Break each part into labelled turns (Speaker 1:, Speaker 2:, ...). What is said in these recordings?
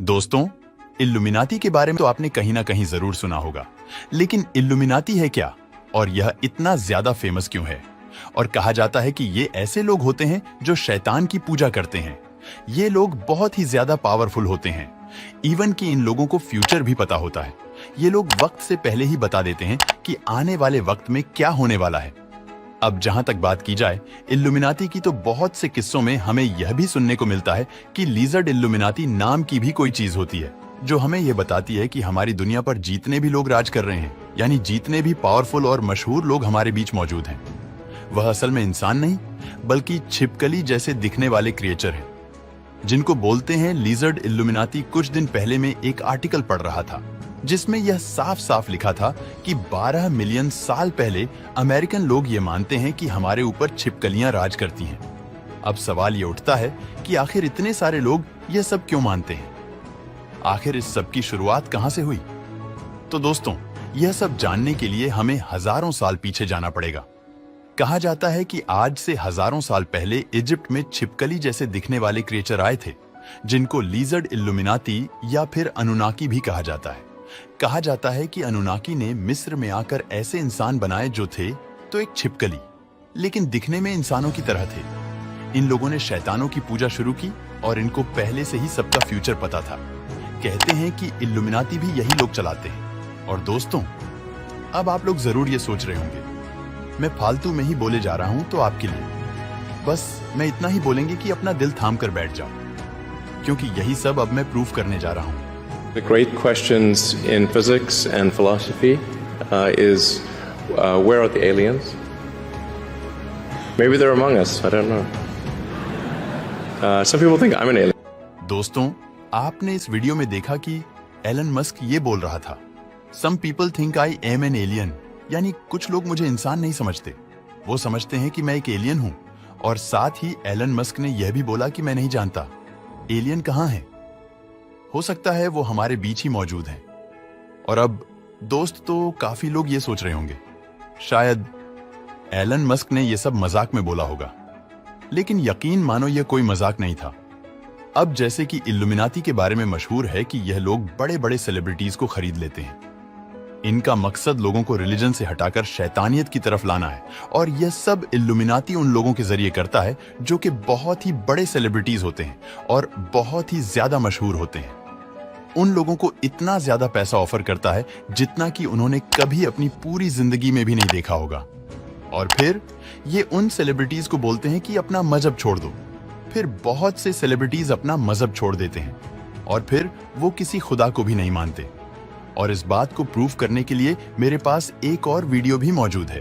Speaker 1: दोस्तों, इल्यूमिनाती के बारे में तो आपने कहीं ना कहीं जरूर सुना होगा, लेकिन इल्यूमिनाती है क्या और यह इतना ज्यादा फेमस क्यों है? और कहा जाता है कि ये ऐसे लोग होते हैं जो शैतान की पूजा करते हैं। ये लोग बहुत ही ज्यादा पावरफुल होते हैं, इवन कि इन लोगों को फ्यूचर भी पता होता है। ये लोग वक्त से पहले ही बता देते हैं कि आने वाले वक्त में क्या होने वाला है। अब जहां तक बात की जाए इल्यूमिनाती की, तो बहुत से किस्सों में हमें यह भी सुनने को मिलता है कि लिजर्ड इल्यूमिनाती नाम की भी कोई चीज होती है जो हमें यह बताती है कि हमारी दुनिया पर जितने भी लोग राज कर रहे हैं, यानी जितने भी पावरफुल और मशहूर लोग हमारे बीच मौजूद हैं, वह असल में इंसान नहीं बल्कि छिपकली जैसे दिखने वाले क्रिएचर हैं, जिनको बोलते हैं लिजर्ड इल्यूमिनाती। कुछ दिन पहले मैं एक आर्टिकल पढ़ रहा था जिसमें यह साफ साफ लिखा था कि 12 मिलियन साल पहले अमेरिकन लोग ये मानते हैं कि हमारे ऊपर छिपकलियां राज करती हैं। अब सवाल ये उठता है कि आखिर इतने सारे लोग यह सब क्यों मानते हैं? आखिर इस सब की शुरुआत कहां से हुई? तो दोस्तों, यह सब जानने के लिए हमें हजारों साल पीछे जाना पड़ेगा। कहा जाता है कि आज से हजारों साल पहले इजिप्ट में छिपकली जैसे दिखने वाले क्रिएचर आए थे, जिनको लिजर्ड इल्यूमिनाती या फिर अनुनाकी भी कहा जाता है। कहा जाता है कि अनुनाकी ने मिस्र में आकर ऐसे इंसान बनाए जो थे तो एक छिपकली, लेकिन दिखने में इंसानों की तरह थे। इन लोगों ने शैतानों की पूजा शुरू की और इनको पहले से ही सबका फ्यूचर पता था। कहते हैं कि इल्यूमिनाती भी यही लोग चलाते हैं। और दोस्तों, अब आप लोग जरूर ये सोच रहे होंगे मैं फालतू में ही बोले जा रहा हूं, तो आपके लिए बस मैं इतना ही बोलेंगे कि अपना दिल थाम कर बैठ जाओ, क्योंकि यही सब अब मैं प्रूफ करने जा रहा हूं।
Speaker 2: The great questions in physics and philosophy is where are the aliens? Maybe they're among us. I don't know. Some people think I'm an alien.
Speaker 1: दोस्तों, आपने इस वीडियो में देखा कि एलन मस्क ये बोल रहा था, Some people think I am an alien, यानी कुछ लोग मुझे इंसान नहीं समझते, वो समझते हैं कि मैं एक एलियन हूं। और साथ ही एलन मस्क ने यह भी बोला कि मैं नहीं जानता एलियन कहां है। हो सकता है वो हमारे बीच ही मौजूद हैं। और अब दोस्त, तो काफी लोग ये सोच रहे होंगे शायद एलन मस्क ने ये सब मजाक में बोला होगा, लेकिन यकीन मानो यह कोई मजाक नहीं था। अब जैसे कि इल्यूमिनाती के बारे में मशहूर है कि यह लोग बड़े बड़े सेलिब्रिटीज को खरीद लेते हैं। इनका मकसद लोगों को रिलीजन से हटाकर शैतानियत की तरफ लाना है, और यह सब इल्यूमिनाती उन लोगों के जरिए करता है जो कि बहुत ही बड़े सेलिब्रिटीज होते हैं और बहुत ही ज्यादा मशहूर होते हैं। उन लोगों को इतना ज्यादा पैसा ऑफर करता है जितना कि उन्होंने कभी अपनी पूरी जिंदगी में भी नहीं देखा होगा। और फिर ये उन सेलिब्रिटीज को बोलते हैं कि अपना मजहब छोड़ दो। फिर बहुत से सेलिब्रिटीज अपना मजहब छोड़ देते हैं और फिर वो किसी खुदा को भी नहीं मानते। और इस बात को प्रूव करने के लिए मेरे पास एक और वीडियो भी मौजूद है।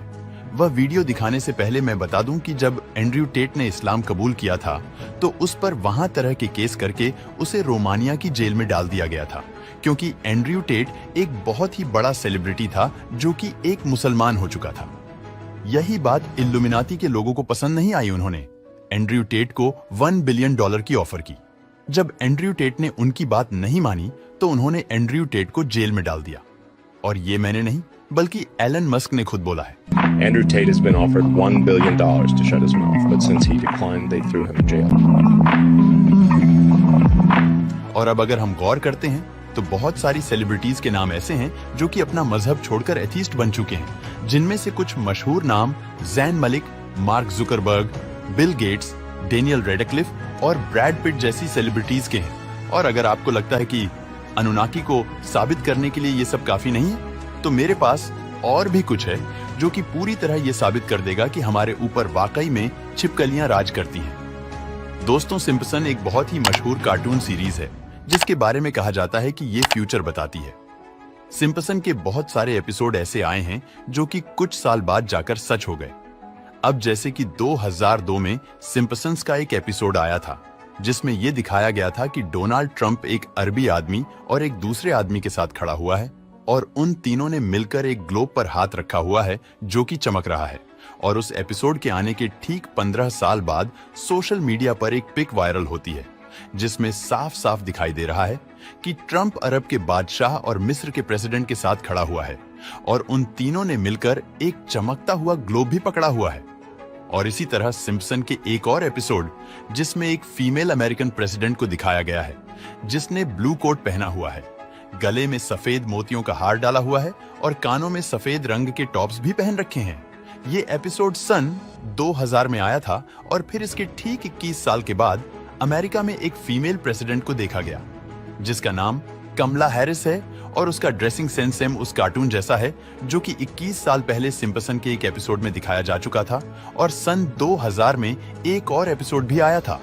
Speaker 1: वह वीडियो दिखाने से पहले मैं बता दूं कि जब एंड्रयू टेट ने इस्लाम कबूल किया था तो उस पर वहां तरह के केस करके उसे रोमानिया की जेल में डाल दिया गया था, क्योंकि एंड्रयू टेट एक बहुत ही बड़ा सेलिब्रिटी था जो कि एक मुसलमान हो चुका था। यही बात इल्यूमिनाती के लोगों को पसंद नहीं आई। उन्होंने एंड्रयू टेट को $1 बिलियन की ऑफर की। जब एंड्रयू टेट ने उनकी बात नहीं मानी तो उन्होंने एंड्रयू टेट को जेल में डाल दिया। और ये मैंने नहीं बल्कि एलन मस्क ने खुद बोला है।
Speaker 2: Andrew Tate has been offered $1 billion to shut his mouth, but since he declined, they threw him in jail.
Speaker 1: और अब अगर हम गौर करते हैं तो बहुत सारी सेलिब्रिटीज के नाम ऐसे हैं जो कि अपना मजहब छोड़कर एथीस्ट बन चुके हैं, जिनमें से कुछ मशहूर नाम Zayn Malik, Mark Zuckerberg, Bill Gates, Daniel Radcliffe और ब्रैड पिट जैसी सेलिब्रिटीज के हैं। और अगर आपको लगता है कि अनुनाकी को साबित करने के लिए ये सब काफी नहीं है, तो मेरे पास और भी कुछ है जो कि पूरी तरह ये साबित कर देगा कि हमारे ऊपर वाकई में छिपकलियां राज करती हैं। दोस्तों, सिम्पसन एक बहुत ही मशहूर कार्टून सीरीज है जिसके बारे में कहा जाता है कि ये फ्यूचर बताती है। सिम्पसन के बहुत सारे एपिसोड ऐसे आए हैं जो कि कुछ साल बाद जाकर सच हो गए। अब जैसे कि 2002 में सिम्पसन्स का एक एपिसोड आया था जिसमें यह दिखाया गया था कि डोनाल्ड ट्रंप एक अरबी आदमी और एक दूसरे आदमी के साथ खड़ा हुआ है और उन तीनों ने मिलकर एक ग्लोब पर हाथ रखा हुआ है जो कि चमक रहा है। और उस एपिसोड के आने के ठीक 15 साल बाद सोशल मीडिया पर एक पिक वायरल होती है जिसमें साफ साफ दिखाई दे रहा है कि ट्रंप अरब के बादशाह और मिस्र के प्रेसिडेंट के साथ खड़ा हुआ है और उन तीनों ने मिलकर एक चमकता हुआ ग्लोब भी पकड़ा हुआ है। और इसी तरह सिम्पसन के एक और एपिसोड जिसमें एक फीमेल अमेरिकन प्रेसिडेंट को दिखाया गया है जिसने ब्लू कोट पहना हुआ है, गले में सफेद मोतियों का हार डाला हुआ है और कानों में सफेद रंग के टॉप्स भी पहन रखे हैं। ये एपिसोड सन 2000 में आया था और फिर इसके ठीक 21 साल के बाद अमेरिका में एक फीमेल प्रेसिडेंट को देखा गया जिसका नाम कमला हैरिस है और उसका ड्रेसिंग सेंस सेम उस कार्टून जैसा है जो कि 21 साल पहले सिम्पसन के एक एपिसोड में दिखाया जा चुका था। और सन 2000 में एक और एपिसोड भी आया था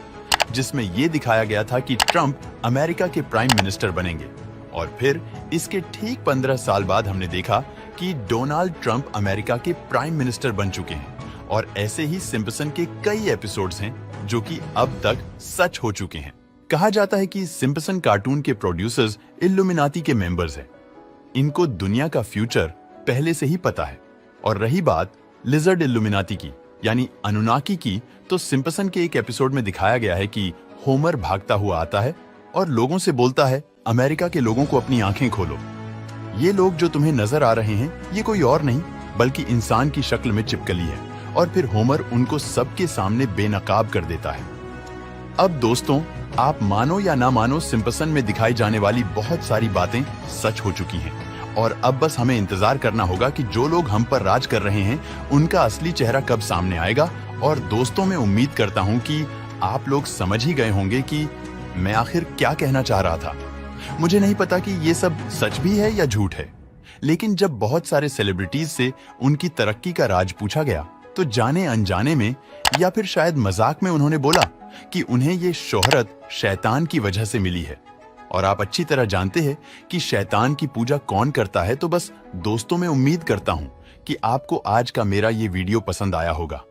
Speaker 1: जिसमें यह दिखाया गया था कि ट्रंप अमेरिका के प्राइम मिनिस्टर बनेंगे। और फिर इसके ठीक 15 साल बाद हमने देखा कि डोनाल्ड ट्रंप अमेरिका के प्राइम मिनिस्टर बन चुके हैं। और ऐसे ही सिम्पसन के कई एपिसोड्स हैं जो कि अब तक सच हो चुके हैं। कहा जाता है कि सिम्पसन कार्टून के प्रोड्यूसर्स इल्यूमिनाती के मेंबर्स हैं। इनको दुनिया का फ्यूचर पहले से ही पता है। और रही बात लिजर्ड इल्यूमिनाती की यानी अनुनाकी की, तो सिम्पसन के एक एपिसोड में दिखाया गया है कि होमर भागता हुआ आता है और लोगों से बोलता है, अमेरिका के लोगों को अपनी आंखें खोलो। ये लोग जो तुम्हें नजर आ रहे हैं ये कोई और नहीं बल्कि इंसान की शक्ल में चिपकली है। और फिर होमर उनको सबके सामने बेनकाब कर देता है। अब दोस्तों, आप मानो या ना मानो सिम्पसन में दिखाई जाने वाली बहुत सारी बातें सच हो चुकी हैं और अब बस हमें इंतजार करना होगा कि जो लोग हम पर राज कर रहे हैं उनका असली चेहरा कब सामने आएगा। और दोस्तों, मैं उम्मीद करता हूं कि आप लोग समझ ही गए होंगे कि मैं आखिर क्या कहना चाह रहा था। मुझे नहीं पता कि ये सब सच भी है या झूठ है, लेकिन जब बहुत सारे सेलिब्रिटीज से उनकी तरक्की का राज पूछा गया तो जाने अनजाने में या फिर शायद मजाक में उन्होंने बोला कि उन्हें ये शोहरत शैतान की वजह से मिली है। और आप अच्छी तरह जानते हैं कि शैतान की पूजा कौन करता है। तो बस दोस्तों, मैं उम्मीद करता हूं कि आपको आज का मेरा ये वीडियो पसंद आया होगा।